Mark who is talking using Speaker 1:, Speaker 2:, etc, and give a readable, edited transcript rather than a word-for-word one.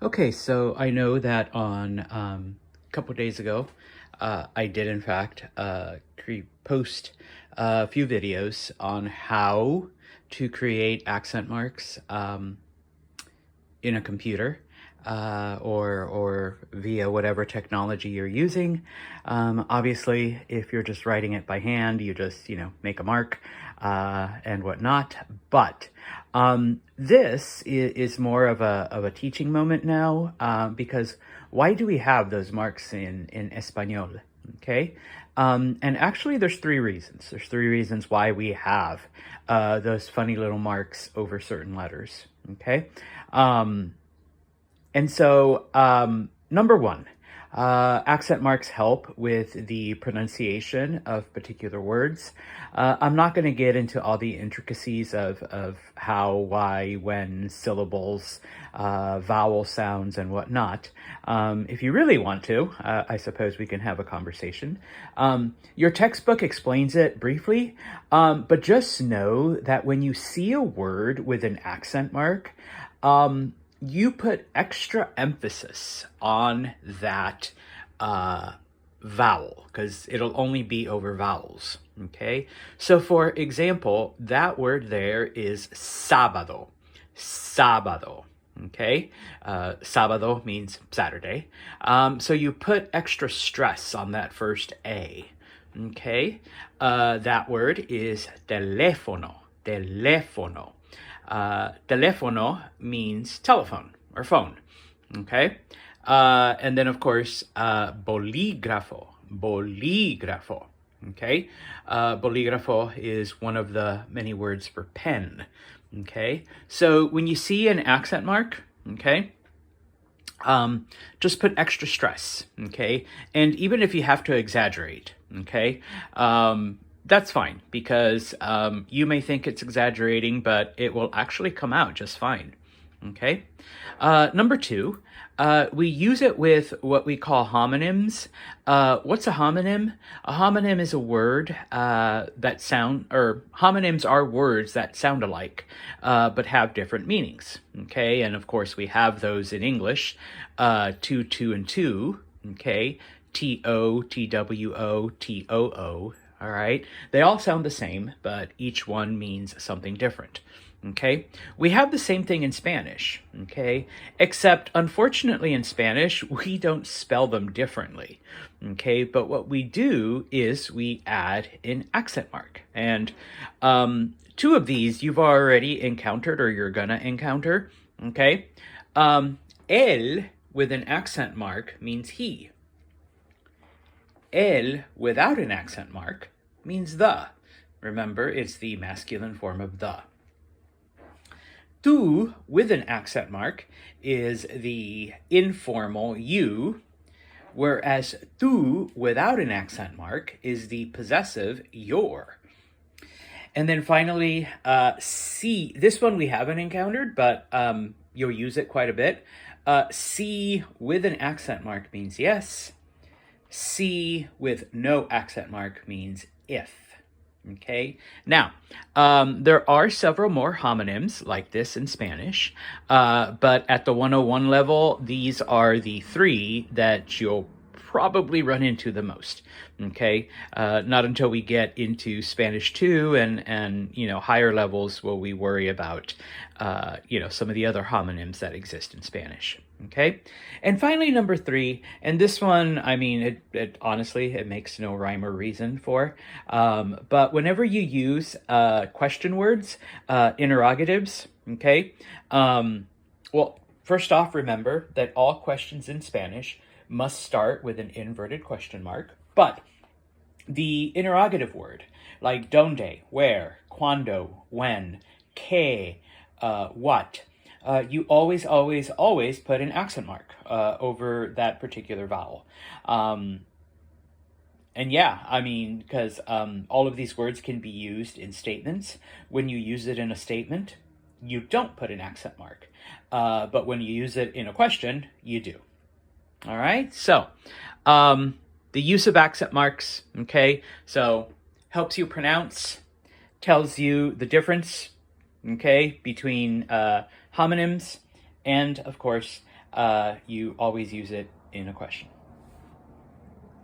Speaker 1: Okay, so I know that on a couple days ago, I did in fact post a few videos on how to create accent marks in a computer or via whatever technology you're using. Obviously, if you're just writing it by hand, you just make a mark and whatnot. But this is more of a teaching moment now because why do we have those marks in Espanol? Okay. And actually, there's three reasons. There's three reasons why we have those funny little marks over certain letters. Okay. Um, and so, number one, accent marks help with the pronunciation of particular words. I'm not going to get into all the intricacies of how, why, when, syllables, vowel sounds, and whatnot. If you really want to, I suppose we can have a conversation. Your textbook explains it briefly, but just know that when you see a word with an accent mark, you put extra emphasis on that vowel because it'll only be over vowels. Okay. So, for example, that word there is sábado. Sábado. Okay. Sábado means Saturday. So you put extra stress on that first A. Okay. That word is teléfono. Teléfono. Teléfono means telephone or phone. Okay. And then, of course, bolígrafo. Bolígrafo. Okay. Bolígrafo is one of the many words for pen. Okay. So when you see an accent mark, okay, just put extra stress. Okay. And even if you have to exaggerate, okay, that's fine because you may think it's exaggerating, but it will actually come out just fine. Okay. Number two, we use it with what we call homonyms. What's a homonym? A homonym is a word homonyms are words that sound alike, but have different meanings. Okay. And of course, we have those in English, two, and two. Okay. T-O, T-W-O, T-O-O. All right. They all sound the same, but each one means something different. Okay. We have the same thing in Spanish. Okay. Except, unfortunately, in Spanish, we don't spell them differently. Okay. But what we do is we add an accent mark. And two of these you've already encountered or you're going to encounter. Okay. El with an accent mark means he. El without an accent mark means the. Remember, it's the masculine form of the. Tu with an accent mark is the informal you, whereas tu without an accent mark is the possessive your. And then finally, si. This one we haven't encountered, but you'll use it quite a bit. Si with an accent mark means yes. Si with no accent mark means if. Okay. Now, there are several more homonyms like this in Spanish, but at the 101 level, these are the three that you'll probably run into the most. Okay. Not until we get into Spanish 2 and higher levels will we worry about, some of the other homonyms that exist in Spanish. Okay. And finally, number three, and this one, I mean, it honestly, it makes no rhyme or reason for, but whenever you use question words, interrogatives, okay, well, first off, remember that all questions in Spanish must start with an inverted question mark, but the interrogative word, like donde, where, cuando, when, que, what, you always, always, always put an accent mark over that particular vowel. And yeah, I mean, because all of these words can be used in statements. When you use it in a statement, you don't put an accent mark. But when you use it in a question, you do. All right, so the use of accent marks, okay, so helps you pronounce, tells you the difference, okay, between homonyms, and of course, you always use it in a question.